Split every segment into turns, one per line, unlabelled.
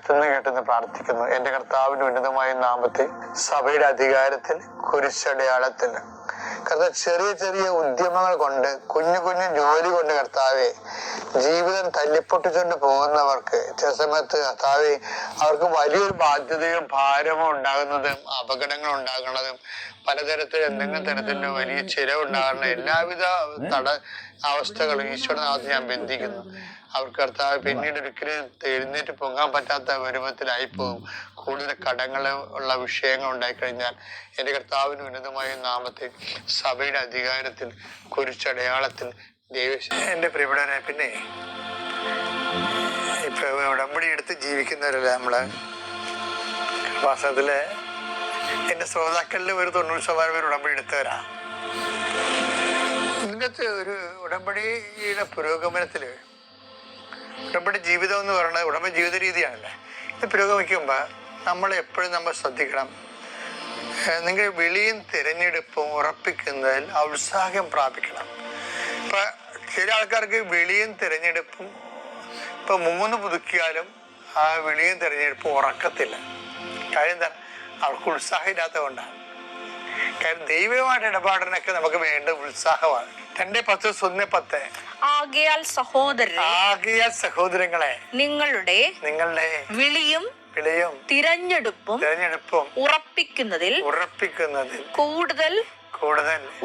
തിന്നു കേട്ടെന്ന് പ്രാർത്ഥിക്കുന്നു. എന്റെ കർത്താവിന്റെ ഉന്നതമായ നാമത്തിൽ, സഭയുടെ അധികാരത്തിൽ, കുരിശടയാളത്തിൽ കർത്താവ് ചെറിയ ചെറിയ ഉദ്യമങ്ങൾ കൊണ്ട്, കുഞ്ഞു കുഞ്ഞു ജോലി കൊണ്ട് കർത്താവെ ജീവിതം തല്ലിപ്പൊട്ടിച്ചുകൊണ്ട് പോകുന്നവർക്ക് ചില സമയത്ത് കർത്താവെ അവർക്ക് വലിയൊരു ബാധ്യതയും ഭാരമോ ഉണ്ടാകുന്നതും അപകടങ്ങൾ ഉണ്ടാകുന്നതും പലതരത്തിൽ എന്തെങ്കിലും തരത്തിലുള്ള വലിയ ചിലവുണ്ടാകുന്ന എല്ലാവിധ അവസ്ഥകളും ഈശോയുടെ നാമത്തിൽ ഞാൻ ബന്ധിക്കുന്നു. അവർക്ക് കർത്താവ് പിന്നീട് ഒരിക്കലും എഴുന്നേറ്റ് പൊങ്ങാൻ പറ്റാത്ത വരുമത്തിലായി പോകും. കൂടുതൽ കടങ്ങൾ ഉള്ള വിഷയങ്ങൾ ഉണ്ടായിക്കഴിഞ്ഞാൽ എൻ്റെ കർത്താവിന് ഉന്നതമായ നാമത്തിൽ, സഭയുടെ അധികാരത്തിൽ, കുരിശടയാളത്തിൽ എൻ്റെ പ്രിയപ്പെട്ടവരെ, പിന്നെ ഇപ്പൊ ഉടമ്പടി എടുത്ത് ജീവിക്കുന്നവരല്ല നമ്മള്. വാസ്തവത്തില് എൻ്റെ ശ്രോതാക്കളിൽ ഒരു 90% പേര് ഉടമ്പടി എടുത്തവരാ. ഇന്നത്തെ ഒരു ഉടമ്പടിയുടെ പുരോഗമനത്തില്, ഉടമ്പടി ജീവിതം എന്ന് പറയുന്നത് ഉടമ്പടി ജീവിത രീതിയാണല്ലേ. ഇത് പുരോഗമിക്കുമ്പോൾ നമ്മൾ എപ്പോഴും ശ്രദ്ധിക്കണം. നിങ്ങൾ വിളിയും തിരഞ്ഞെടുപ്പും ഉറപ്പിക്കുന്നതിൽ ഉത്സാഹം പ്രാപിക്കണം. ഇപ്പൊ ചില ആൾക്കാർക്ക് വിളിയും തിരഞ്ഞെടുപ്പും ഇപ്പൊ 3 പുതുക്കിയാലും ആ വിളിയും തിരഞ്ഞെടുപ്പും ഉറക്കത്തില്ല. കാര്യം എന്താ? അവർക്ക് ഉത്സാഹം ഇല്ലാത്തത് കൊണ്ടാണ്. കാര്യം ദൈവമായിട്ട് ഇടപാടിനൊക്കെ നമുക്ക് വേണ്ട ഉത്സാഹമാണ്. 2:10
ആകയാൽ
സഹോദരങ്ങളെ,
നിങ്ങളുടെ വിളിയും തിരഞ്ഞെടുപ്പും ഉറപ്പിക്കുന്നതിൽ കൂടുതൽ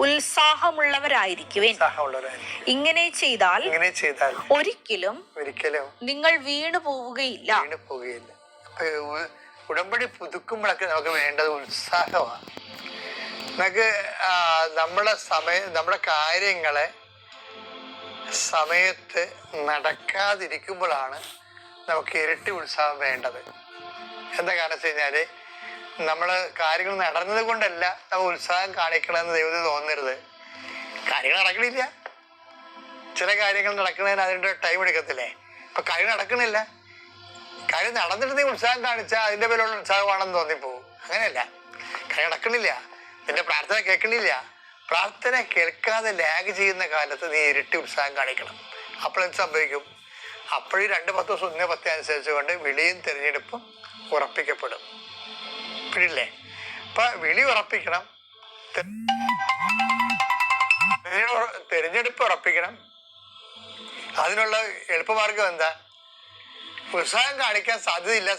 ഉത്സാഹമുള്ളവരായിരിക്കുവിൻ. ഇങ്ങനെ ചെയ്താൽ ഒരിക്കലും നിങ്ങൾ വീണു പോവുകയില്ല.
ഉടമ്പടി പുതുക്കുമ്പോഴൊക്കെ നമുക്ക് വേണ്ടത് ഉത്സാഹമാണ്. നമുക്ക് നമ്മുടെ കാര്യങ്ങളെ സമയത്ത് നടക്കാതിരിക്കുമ്പോഴാണ് നമുക്ക് ഇരട്ടി ഉത്സാഹം വേണ്ടത്. എന്താ കാരണം വെച്ച് കഴിഞ്ഞാല്, നമ്മള് കാര്യങ്ങൾ നടന്നത് കൊണ്ടല്ല നമ്മൾ ഉത്സാഹം കാണിക്കണമെന്ന് ദൈവത്തിന് തോന്നരുത്. കാര്യങ്ങൾ നടക്കണില്ല. ചില കാര്യങ്ങൾ നടക്കുന്നതിന് അതിൻ്റെ ടൈം എടുക്കത്തില്ലേ. ഇപ്പൊ കാര്യം നടക്കണില്ല. കാര്യം നടന്നിട്ട് നീ ഉത്സാഹം കാണിച്ചാൽ അതിന്റെ പേരുള്ള ഉത്സാഹമാണെന്ന് തോന്നിപ്പോവും. അങ്ങനെയല്ല. കാര്യം നടക്കണില്ല. നിന്റെ പ്രാർത്ഥന കേൾക്കണില്ല. പ്രാർത്ഥന കേൾക്കാതെ ലാഗ് ചെയ്യുന്ന കാലത്ത് നീ ഇരട്ടി ഉത്സാഹം കാണിക്കണം. അപ്പോഴെന്ത് സംഭവിക്കും? അപ്പോഴും 2:10 അനുസരിച്ചുകൊണ്ട് വിളിയും തിരഞ്ഞെടുപ്പും ഉറപ്പിക്കപ്പെടും. പിടില്ലേ? അപ്പൊ വിളി ഉറപ്പിക്കണം, തിരഞ്ഞെടുപ്പ് ഉറപ്പിക്കണം. അതിനുള്ള എളുപ്പമാർഗം എന്താ? ഉത്സാഹം കാണിക്കാൻ സാധ്യതയില്ല.